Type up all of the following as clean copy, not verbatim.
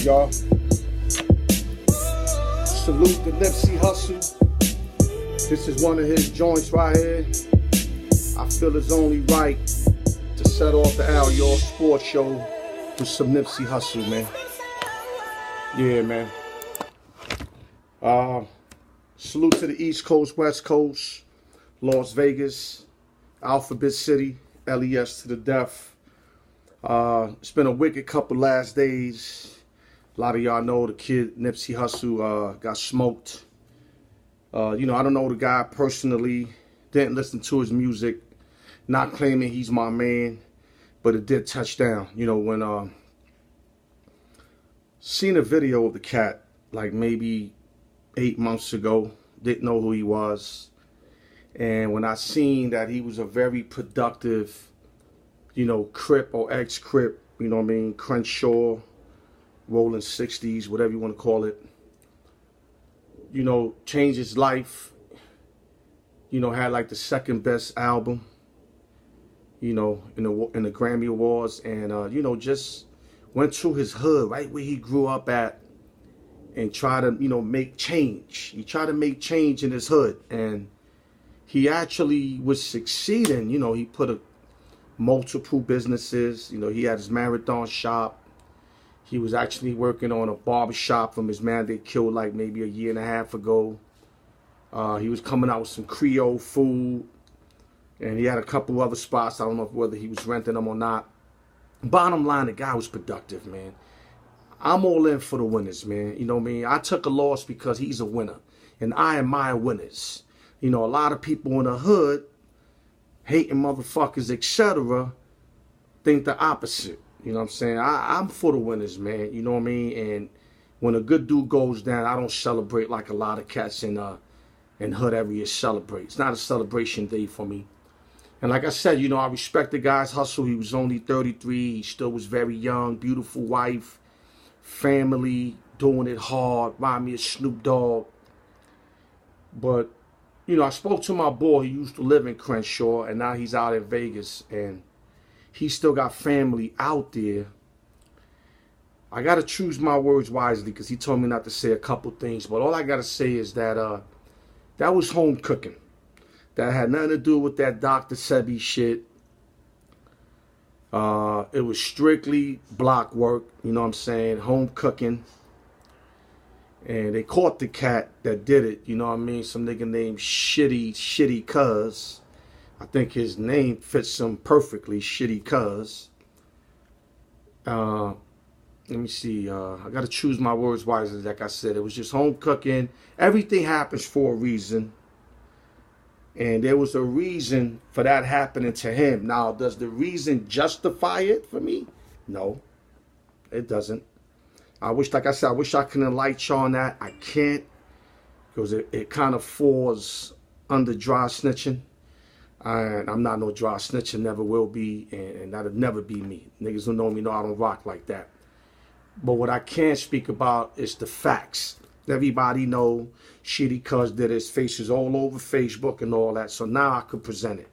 y'all. Salute to Nipsey Hussle. This is one of his joints right here. I feel it's only right to set off the Alyork sports show with some Nipsey Hussle, man. Yeah, man. Salute to the East Coast, West Coast, Las Vegas, Alphabet City, LES to the death. It's been a wicked couple last days. A lot of y'all know the kid Nipsey Hussle got smoked. I don't know the guy personally, didn't listen to his music, not claiming he's my man, but it did touch down. When seen a video of the cat like maybe 8 months ago, didn't know who he was. And when I seen that he was a very productive, Crip or ex-Crip, Crenshaw, rolling 60s, whatever you want to call it, changed his life, had like the second best album, in the Grammy Awards, and, just went to his hood, right where he grew up at, and tried to, make change. He tried to make change in his hood, and he actually was succeeding. He put multiple businesses. He had his marathon shop. He was actually working on a barber shop from his man they killed like maybe a year and a half ago. He was coming out with some Creole food, and he had a couple other spots. I don't know whether he was renting them or not. Bottom line, the guy was productive, man. I'm all in for the winners, man. You know what I mean? I took a loss because he's a winner, and I admire winners. A lot of people in the hood, hating motherfuckers, etc., think the opposite. You know what I'm saying? I'm for the winners, man. You know what I mean? And when a good dude goes down, I don't celebrate like a lot of cats in hood areas celebrate. It's not a celebration day for me. And like I said, I respect the guy's hustle. He was only 33. He still was very young, beautiful wife, family, doing it hard. Remind me of Snoop Dogg. But, I spoke to my boy. He used to live in Crenshaw, and now he's out in Vegas, and he still got family out there. I got to choose my words wisely because he told me not to say a couple things. But all I got to say is that that was home cooking. That had nothing to do with that Dr. Sebi shit. It was strictly block work, home cooking. And they caught the cat that did it, some nigga named Shitty Cuz. I think his name fits him perfectly, Shitty Cuz. Let me see, I gotta choose my words wisely, like I said. It was just home cooking. Everything happens for a reason. And there was a reason for that happening to him. Now, does the reason justify it for me? No, it doesn't. I wish, like I said, I could enlighten you on that. I can't, because it kind of falls under dry snitching. And I'm not no dry snitcher, never will be, and that'll never be me. Niggas who know me know I don't rock like that. But what I can speak about is the facts. Everybody know Shitty Cuz did his faces all over Facebook and all that, so now I could present it.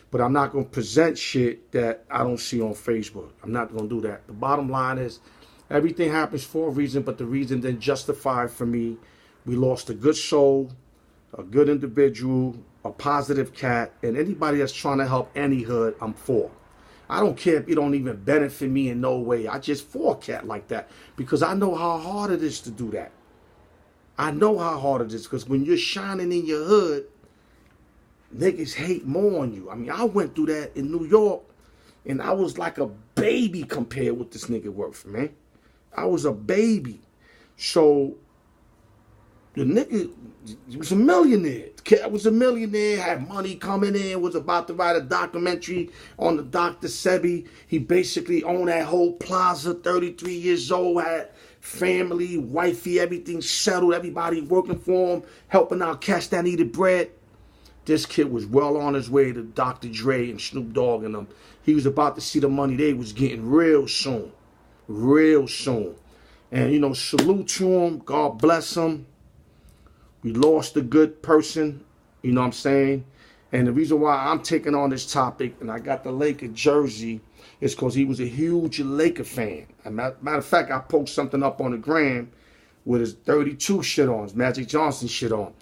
But I'm not going to present shit that I don't see on Facebook. I'm not going to do that. The bottom line is, everything happens for a reason, but the reason didn't justify it for me. We lost a good soul, a good individual, a positive cat, and anybody that's trying to help any hood, I'm for. I don't care if you don't even benefit me in no way. I just for a cat like that because I know how hard it is to do that. I know how hard it is because when you're shining in your hood, niggas hate more on you. I mean, I went through that in New York, and I was like a baby compared with this nigga worth, man. I was a baby. So the nigga was a millionaire. The cat was a millionaire, had money coming in, was about to write a documentary on the Dr. Sebi. He basically owned that whole plaza, 33 years old, had family, wifey, everything settled, everybody working for him, helping out cats that needed bread. This kid was well on his way to Dr. Dre and Snoop Dogg and them. He was about to see the money they was getting real soon. Real soon. And, salute to him. God bless him. We lost a good person. You know what I'm saying? And the reason why I'm taking on this topic, and I got the Laker jersey, is because he was a huge Laker fan. Matter of fact, I posted something up on the gram with his 32 shit on, his Magic Johnson shit on.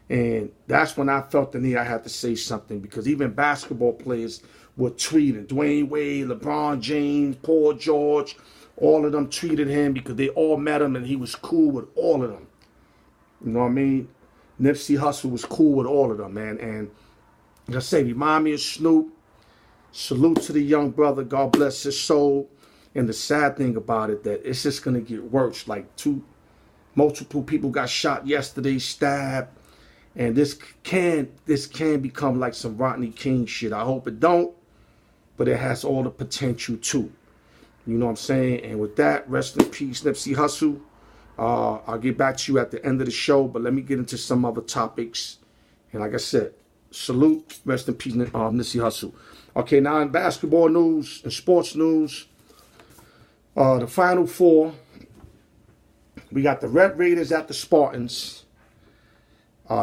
And that's when I felt the need I had to say something, because even basketball players were tweeting. Dwayne Wade, LeBron James, Paul George, all of them tweeted him because they all met him and he was cool with all of them. You know what I mean? Nipsey Hussle was cool with all of them, man. And like I say, remind me of Snoop. Salute to the young brother. God bless his soul. And the sad thing about it, that it's just going to get worse. Like multiple people got shot yesterday, stabbed. And this can become like some Rodney King shit. I hope it don't, but it has all the potential too. You know what I'm saying? And with that, rest in peace, Nipsey Hussle. I'll get back to you at the end of the show, but let me get into some other topics. And like I said, salute, rest in peace, Nipsey Hussle. Okay, now in basketball news and sports news, the Final Four, we got the Red Raiders at the Spartans.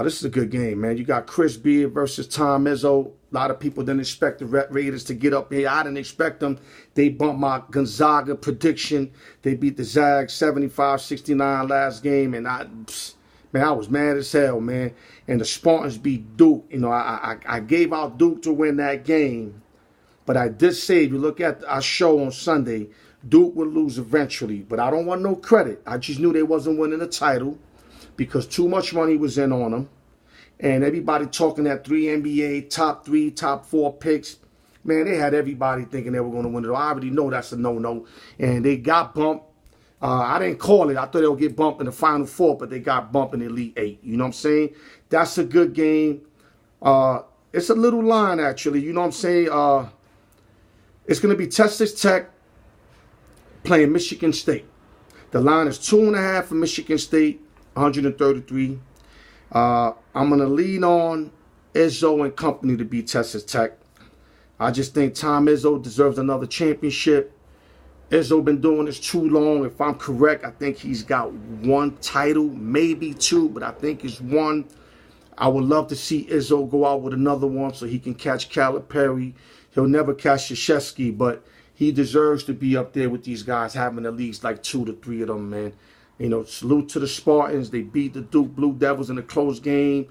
This is a good game, man. You got Chris Beard versus Tom Izzo. A lot of people didn't expect the Red Raiders to get up here. I didn't expect them. They bumped my Gonzaga prediction. They beat the Zags 75-69 last game, and I was mad as hell, man. And the Spartans beat Duke. You know, I gave out Duke to win that game, but I did say, if you look at our show on Sunday, Duke would lose eventually. But I don't want no credit. I just knew they wasn't winning the title, because too much money was in on them. And everybody talking that 3 NBA, top 3, top 4 picks. Man, they had everybody thinking they were going to win it. I already know that's a no-no. And they got bumped. I didn't call it. I thought they would get bumped in the Final Four, but they got bumped in the Elite 8. You know what I'm saying? That's a good game. It's a little line, actually. You know what I'm saying? It's going to be Texas Tech playing Michigan State. The line is 2.5 for Michigan State. 133. I'm going to lean on Izzo and company to beat Texas Tech. I just think Tom Izzo deserves another championship. Izzo been doing this too long. If I'm correct, I think he's got 1 title, maybe 2, but I think it's 1. I would love to see Izzo go out with another one so he can catch Calipari. He'll never catch Krzyzewski, but he deserves to be up there with these guys, having at least like 2 to 3 of them, man. You know, salute to the Spartans. They beat the Duke Blue Devils in a close game.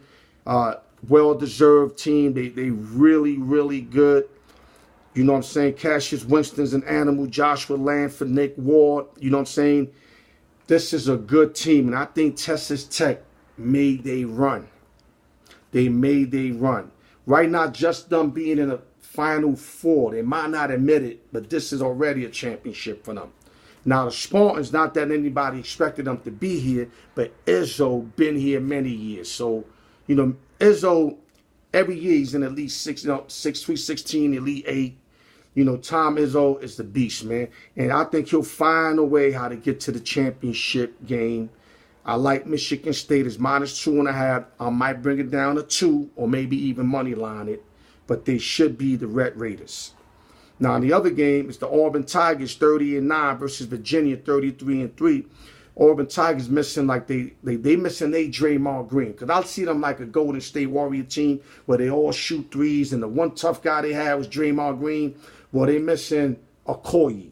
Well-deserved team. They really, really good. You know what I'm saying? Cassius Winston's an animal. Joshua Lanford, Nick Ward. You know what I'm saying? This is a good team. And I think Texas Tech made a run. They made a run. Right now, just them being in a Final Four. They might not admit it, but this is already a championship for them. Now, the Spartans, not that anybody expected them to be here, but Izzo been here many years. So, you know, Izzo, every year he's in at least 6, 3, 16, Elite 8. You know, Tom Izzo is the beast, man. And I think he'll find a way how to get to the championship game. I like Michigan State as -2.5. I might bring it down to 2 or maybe even money line it. But they should be the Red Raiders. Now, in the other game, it's the Auburn Tigers 30-9 versus Virginia 33-3. Auburn Tigers missing like they missing their Draymond Green. Because I see them like a Golden State Warrior team where they all shoot threes, and the one tough guy they had was Draymond Green. Well, they missing Okoye.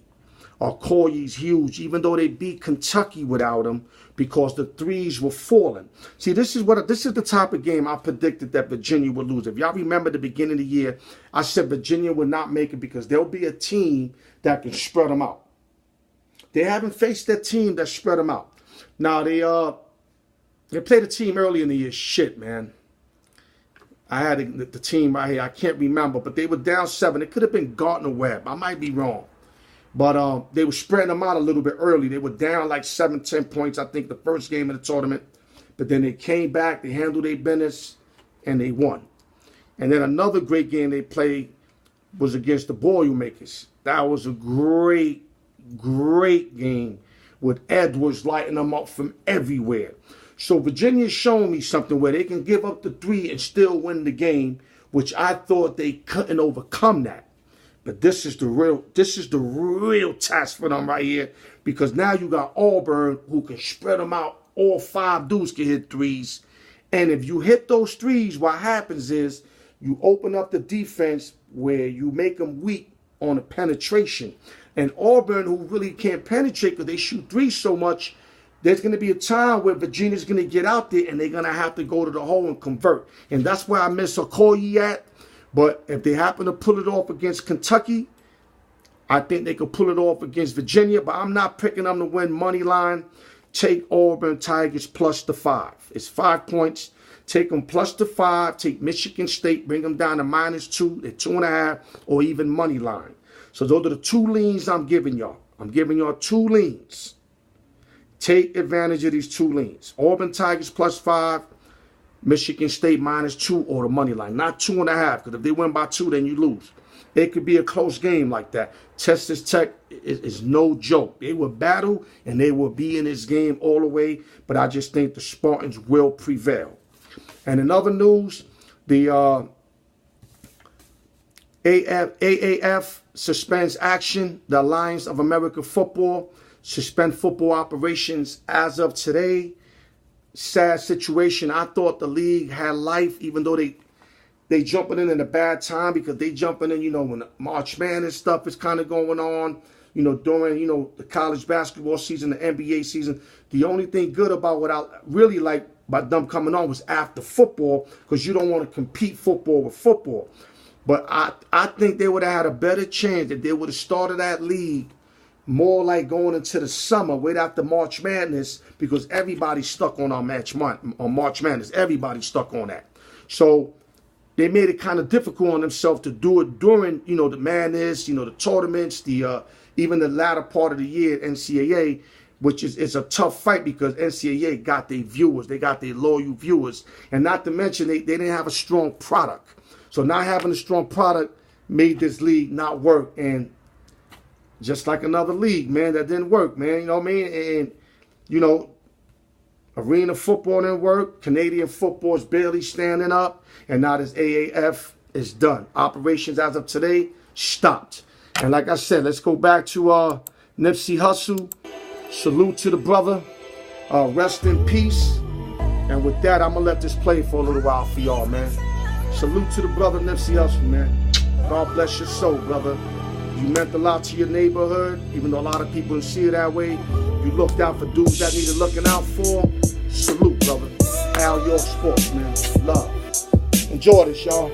Okoye's huge, even though they beat Kentucky without him because the threes were falling. See, this is the type of game I predicted that Virginia would lose. If y'all remember the beginning of the year, I said Virginia would not make it because there'll be a team that can spread them out. They haven't faced that team that spread them out. Now, they played a team early in the year. Shit, man. I had the team right here. I can't remember, but they were down 7. It could have been Gardner-Webb. I might be wrong. But they were spreading them out a little bit early. They were down like 7, 10 points, I think, the first game of the tournament. But then they came back, they handled their business, and they won. And then another great game they played was against the Boilermakers. That was a great, great game with Edwards lighting them up from everywhere. So Virginia's showing me something where they can give up the 3 and still win the game, which I thought they couldn't overcome that. But this is the real test for them right here, because now you got Auburn who can spread them out. All 5 dudes can hit threes. And if you hit those threes, what happens is you open up the defense where you make them weak on the penetration. And Auburn, who really can't penetrate because they shoot three so much, there's going to be a time where Virginia's going to get out there and they're going to have to go to the hole and convert. And that's where I miss Okoye at. But if they happen to pull it off against Kentucky, I think they could pull it off against Virginia. But I'm not picking them to win money line. Take Auburn Tigers plus the 5. It's 5 points. Take them plus the 5. Take Michigan State. Bring them down to -2 at 2.5 or even money line. So those are the 2 leans I'm giving y'all. I'm giving y'all 2 leans. Take advantage of these 2 leans. Auburn Tigers plus 5. Michigan State -2 or the money line. Not 2.5, because if they win by 2, then you lose. It could be a close game like that. Texas Tech is no joke. They will battle, and they will be in this game all the way, but I just think the Spartans will prevail. And in other news, the AAF suspends action. The Alliance of American Football suspend football operations as of today. Sad situation. I thought the league had life, even though they jumping in a bad time, because they jumping in, when the March Madness stuff is kind of going on, during, the college basketball season, the NBA season. The only thing good about what I really like about them coming on was after football, because you don't want to compete football with football. But I think they would have had a better chance if they would have started that league more like going into the summer, right after March Madness, because everybody's stuck on March Madness. Everybody's stuck on that. So they made it kind of difficult on themselves to do it during, the madness, the tournaments, even the latter part of the year, NCAA, which is a tough fight because NCAA got their viewers. They got their loyal viewers. And not to mention, they didn't have a strong product. So not having a strong product made this league not work. And just like another league, man, that didn't work, man. You know what I mean? And, arena football didn't work. Canadian football is barely standing up. And now this AAF is done. Operations as of today stopped. And like I said, let's go back to Nipsey Hussle. Salute to the brother. Rest in peace. And with that, I'm going to let this play for a little while for y'all, man. Salute to the brother Nipsey Hussle, man. God bless your soul, brother. You meant a lot to your neighborhood, even though a lot of people didn't see it that way. You looked out for dudes that needed looking out for. Salute, brother. Alyork Sports, man. Love. Enjoy this, y'all.